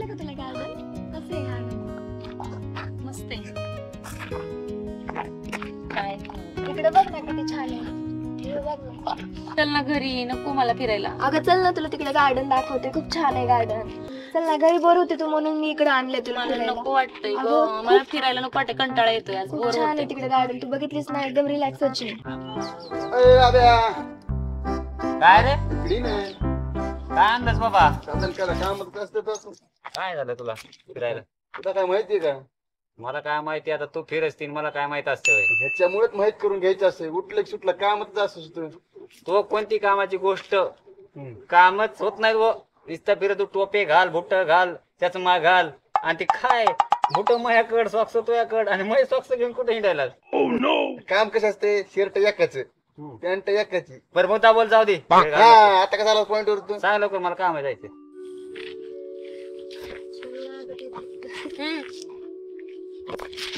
का तुला गार्डन? कसं आहे गार्डन? मस्त आहे. काय इकडे बघ ना किती छान आहे. इकडे बघ ना. चल ना घरी, नको मला फिरायला. अगं चल ना, तुला तिकडे गार्डन दाखवते, खूप छान आहे गार्डन. चल ना, घरी बोर होते तू म्हणून मी इकडे आणले तुला मला फिरायला. नको वाटतंय ग, अगं, मला फिरायला नको वाटतंय, कंटाळा येतोय आज, खूप बोर छान होतंय. आहे तिकडे गार्डन. तू बघितलीस ना, एकदम रिलॅक्स होशील. काय रे इकडे नाही काय आणलंस बाबा? चालेल का कामच असतं तर काय झालं तुला फिरायला? तुला काय माहितीये का? मला काय माहिती, आता तू फिरसतीन मला काय माहित असतं व्हय? ह्याच्यामुळेच माहित करून घ्यायचं असतं. उठलं की सुटलं कामच असतं. तो कोणती कामाची गोष्ट कामच होत नाही व नुसतं फिरत, तू टोपे घाल, बुट घाल, चष्मा घाल, आणि ते काय बुट माझ्याकड, सॉक्स तुझ्याकड, आणि मग सॉक्स घेऊन कुठे हिंडायला? काम कसं असते? शर्ट एकाच, पॅन्ट एकाची. बरं मोठा बोल, जाऊ दे. हा आता कसं आला पॉइंट वर तू? सांग लवकर, मला काम आहे जायचं.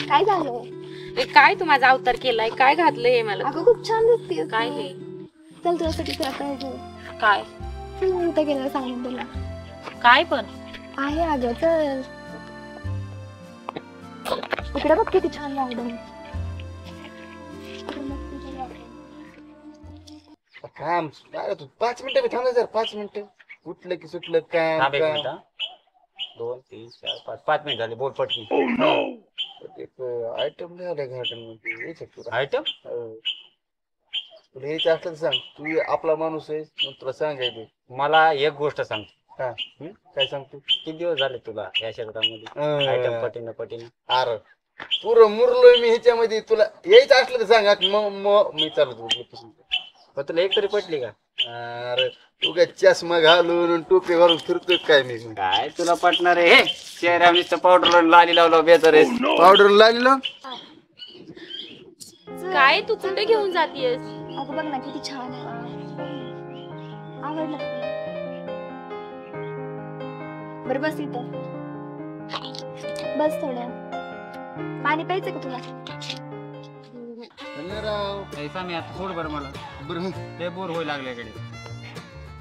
काय झालं? ए, काय तू माझा अवतार केलाय? काय घातलंय मला? अगं खूप छान दिसते. काय हे? चल तुझ्यासाठी सरप्राईज काय नव्हतं केलं सांगून तुला. काय पण? आहे अगं, चल इकडे बघ किती छान गार्डन. काम काय तू 5 मिनिटं बी थांबलं जर 5 मिनिटं. उठलं की सुटलं काम थांब एक काम. मिनिट हा. 2 3 4 5 5 मिनिट झाले, बोल पटकी. एक आयटम लिहिलाय गार्डन मध्ये, यायचं तुला. आयटम तुला यायचं असलं तर सांग. तू आपला माणूस आहे मग तुला सांगायचं. मला एक गोष्ट सांग, हा काय सांगतो? किती दिवस झाले तुला या शेतामध्ये आयटम पटीनं पटीनं? अरे पुरं मुरलोय मी ह्याच्यामध्ये. तुला यायचं असलं तर सांग, मग मी चालतो. पण तुला एक तरी पटली का? अरे तू काय चष्मा घालून आणि टोपी घालून फिरतोय काय मी? काय तुला पटणार आहे? हे चेहऱ्या नुसतं पावडर लाली लावलं बेजार आहे. पावडर लागलो. काय तू कुठे घेऊन जातीयस? अगं बघ ना किती छान आहे. आवडलं का तुला? बरं बस इथं, बस थोडं. पाणी प्यायचं का तुला? पैसा मी आता सोड बरं, मला बरं ते बोर होईल लागल्याकडे.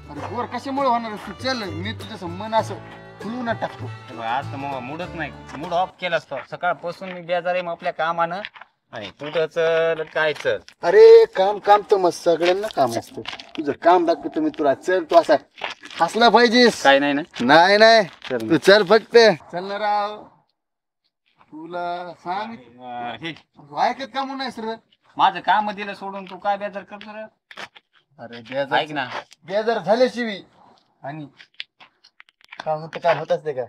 अरे बोर कशामुळे होणार? चल मी तुझं मन असं फुलवून टाकतो. आज तर मग मूडच नाही, मूड ऑफ केला असतो. सकाळपासून मी बेजार आहे मग आपल्या कामानं, आणि कुठं चल काय चल. अरे काम काम तर मग सगळ्यांना काम असतं. तुझं काम दाखवतो मी तुला. चल तू असा हसला पाहिजेस. काय नाही ना? नाही नाही चल तू चल फक्त. चल ना राव, तुला सांग हे ऐकत का म्हणून नाही सर? माझं काम दिलं सोडून तू काय बेजार करतो रे? अरे ऐक ना, बेजार झाल्याशिवाय आणि काम होतं, काय होत असते का?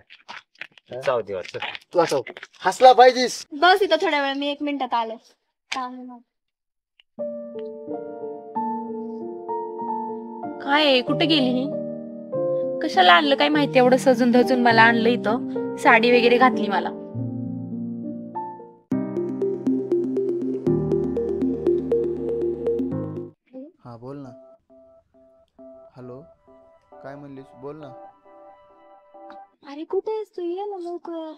जाऊ दे चल. तू असं हसला पाहिजेस. बस इथं थोड्या वेळ, मी 1 मिनिटात आलो. काम आहे माझं. काय आहे? कुठे गेली ही? कशाला आणलं काय माहिती, एवढं सजून धजून मला आणलं इथं, साडी वगैरे घातली मला. हा बोल ना. हॅलो, काय म्हणलीस? बोल ना. अरे कुठे आहेस तू? ये ना लवकर,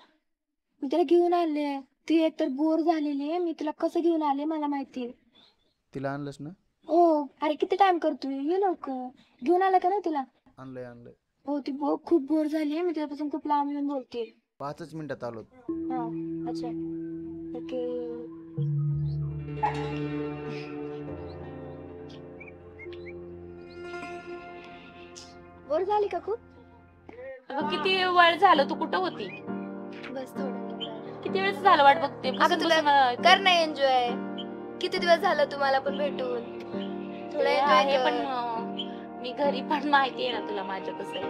मी तुला घेऊन आले. ती एकतर बोर झालेली आहे, मी तुला कसं घेऊन आले मला माहिती. तिला आणलंस ना? हो. अरे किती टाइम करतोय, ये लवकर. घेऊन आला का नाही तुला? आणलंय आणलंय. हो, ती खूप बोर झाली आहे, मी त्यापासून खूप लांब येऊन बोलते. 5 मिनिटात आलो. हा अच्छा ओके. बोर झाली का खूप? अगं किती वेळ झालं, तू कुठं होती? बस थोडं. किती वेळ झालं वाट बघते. अगं तुला कर ना एन्जॉय. किती दिवस झालं तुम्हाला पण भेटून. थोडं एन्जॉय पण मी घरी पण माहिती आहे ना तुला माझं कसं आहे.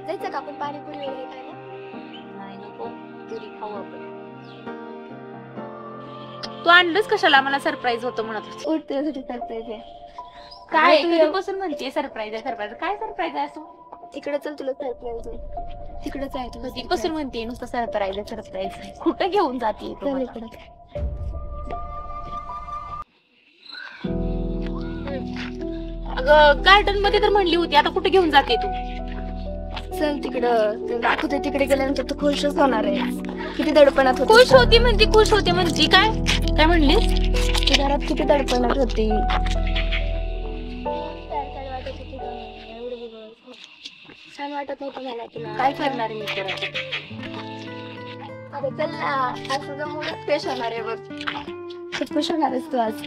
जायचं का आपण पाणीपुरी वगैरे खायला? नाही नको, घरी खाऊ आपण. तू आणलंस कशाला? मला सरप्राईज होतं म्हणत होती. उठते सरप्राईज आहे. काय तू कधीपासून म्हणते सरप्राईज आहे सरप्राईज? काय सरप्राईज आहे असं? तिकडे चल, तुला सरप्राईज आहे. तिकडेच आहे तुला. कधीपासून म्हणते नुसतं सरप्राईज आहे सरप्राईज आहे? कुठं घेऊन जाते तू चल मला? इकडे. अगं गार्डन मध्ये तर म्हणली होती, आता कुठे घेऊन जाते तू? चल तिकडं, ते दाखवते. तिकडे गेल्यानंतर तू खुशच होणार आहे. किती दडपणात होती. खुश होती म्हणजे खुश होते म्हणजे काय? काय म्हणलीस? ती घरात किती दडपणात होती. छान वाटत नव्हतं मला तुला. काय करणार आहे मी परत? अरे चल ना, आज तुझा मूडच फ्रेश होणार आहे बघ. खूप खुश होणार आहेस तू आज.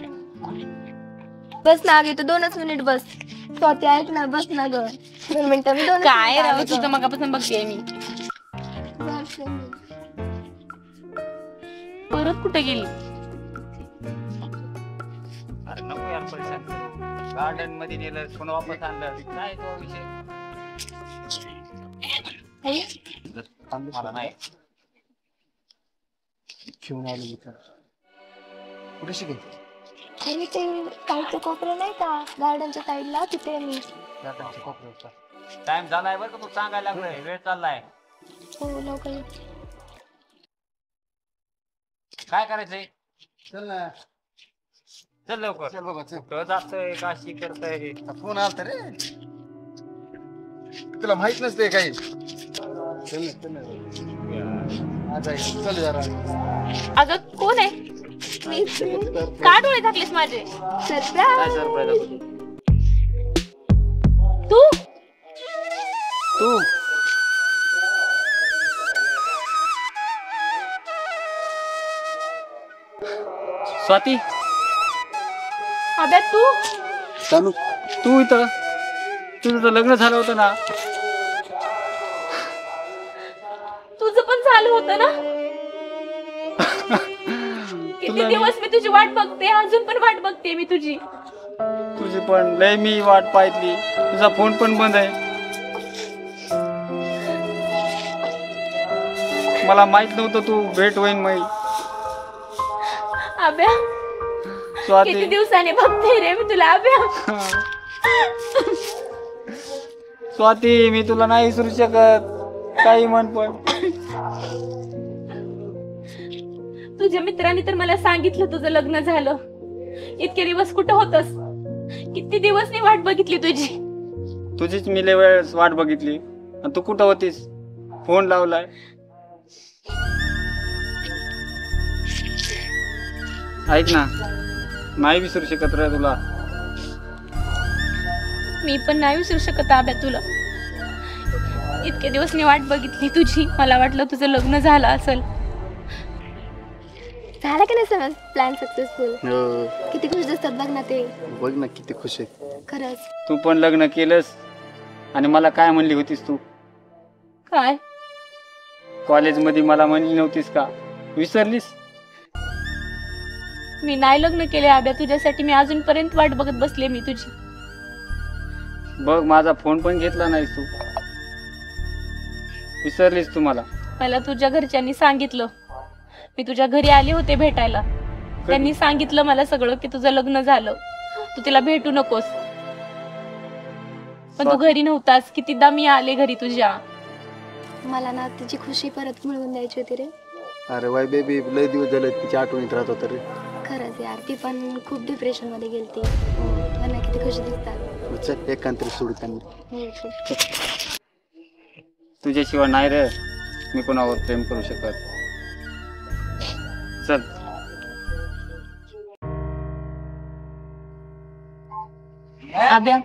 बस ना आगे, तू 2च मिनिट बस. स्वाती ऐक ना, बस ना ग 2 मिनिटं. मी 2 काय राव तुझं मगापासून बघते मी. परत कुठे गेली? अरे नको यार परेशान करू. गार्डन मध्ये नेलं पुन्हा वापस आणलं. काय तो विषय मला नाही. घेऊन आलो मी तर. कुठे शिकेल अरे ते साईडचं कोपरं नाही का गार्डनच्या साईडला, तिथे मी. टाइम झालाय बरं का, तू सांगायला लागलोय वेळ चाललाय. हो लवकर ये. काय करायचंय? चल ना. चल लवकर. चल बाबा चल. कुठं जातोय काशी करतोय? फोन आलता रे. तुला माहित नसते काही. चल ना, चल ना. आज आहे. चल जरा. अगं कोण आहे? का डोळे झाकलेस माझे? काय सरप्राईज? तू तू स्वाती, अबे तू चालू. तू इथं? तुझं तर लग्न झालं होतं ना? तुझं पण झालं होतं ना? किती दिवस मी तुझी वाट बघते, अजून पण वाट बघते मी तुझी. तुझी पण लय मी वाट पाहिली. तुझा फोन पण बंद आहे. मला माहित नव्हतं तू भेट होईन मग. अबे किती स्वाती, दिवसाने बघते रे मी तुला. अबे स्वाती, मी तुला नाही विसरू शकत. काही म्हण पण. तुझ्या मित्रांनी तर मला सांगितलं तुझं लग्न झालं. इतके दिवस कुठं होतस? किती दिवस मी वाट बघितली तुझी. तुझीच मी लय वेळेस वाट बघितली. आणि तू कुठं होतीस? फोन लावलाय. ऐक ना, नाही विसरू शकत रे तुला. मी पण नाही विसरू शकत आब्या तुला. इतके दिवस मी वाट बघितली तुझी. मला वाटलं तुझं लग्न झालं असेल. झाला की नाही समज प्लॅन सक्सेसफुल? हो. किती खुश दिसतात बघ ना ते. बघ ना किती खुश आहे. खरंच. तू पण लग्न केलंस आणि मला काय म्हणली होतीस तू? काय? कॉलेजमध्ये मला म्हणली नव्हतीस का? विसरलीस? मी नाही लग्न केले आब्या तुझ्यासाठी. मी अजूनपर्यंत वाट बघत बसले मी तुझी. बघ, माझा फोन पण घेतला नाहीस तू. विसरलीस तू मला. मला तुझ्या घरच्यांनी सांगितलं. मी तुझ्या घरी आले होते भेटायला. त्यांनी सांगितलं मला सगळं की तुझं लग्न झालं, तू तिला भेटू नकोस. पण तू घरी नव्हतास. कितीदा मी आले घरी तुझ्या. मला ना तिची खुशी परत मिळवून द्यायची होती रे. अरे वाय बेबी, लय दिवस झाले तिच्या आठवणीत राहत होता रे. खरंच यार, ती पण खूप डिप्रेशन मध्ये गेलती. त्यांना किती खुशी दिसतात. चल एकांतरी सोडू त्यांना. हो, खूप. तुझ्याशिवाय नाही रे मी कोणावर प्रेम करू शकत. चल. आब्या,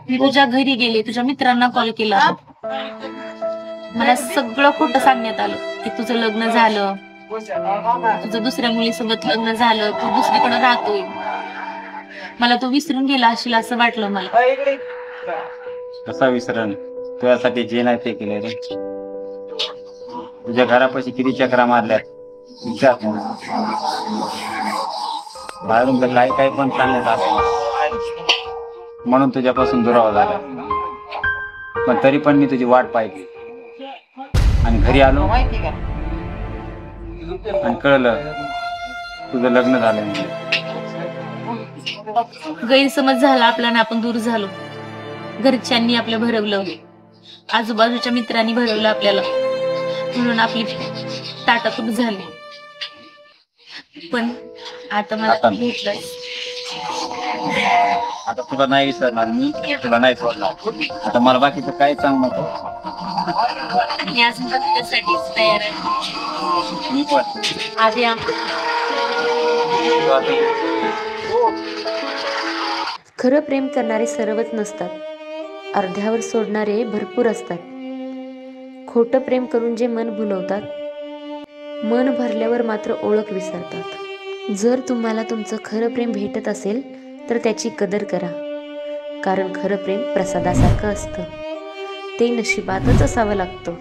मी तुझ्या घरी गेले. तुझ्या मित्रांना कॉल केला. मला सगळं खोटं सांगण्यात आलं की तुझं लग्न झालं, तुझं दुसऱ्या मुलीसोबत लग्न झालं, तू दुसरीकडे राहतोय. मला तू विसरून गेला असेल असं वाटलं मला. कसा विसरण? तुझ्यासाठी जे नाही ते केले रे. तुझ्या घरापाशी किती चक्रा मारल्यात विचार. बाहेरून तर काही काही पण चालण्यात आलं म्हणून तुझ्यापासून दुरावा झाला. पण तरी पण मी तुझी वाट पाहिली. आणि घरी आलो आणि कळलं तुझं लग्न झालं म्हणजे. गैरसमज झाला आपला आणि आपण दूर झालो. घरच्यांनी आपलं भरवलं, आजूबाजूच्या मित्रांनी भरवलं आपल्याला, म्हणून आपली ताटातूट झाली. पण आता मला भेटलं. आता तुला नाही विसरणार मी, तुला नाही सोडणार. आता मला बाकीचं काय सांग नको. मी अजून तुझ्यासाठीच तयार आहे. मी पण. आद्या, खरं प्रेम करणारे सर्वच नसतात. अर्ध्यावर सोडणारे भरपूर असतात. खोटं प्रेम करून जे मन भुलवतात, मन भरल्यावर मात्र ओळख विसरतात. जर तुम्हाला तुमचं खरं प्रेम भेटत असेल तर त्याची कदर करा, कारण खरं प्रेम प्रसादासारखं असतं. ते नशिबातच असावं लागतं.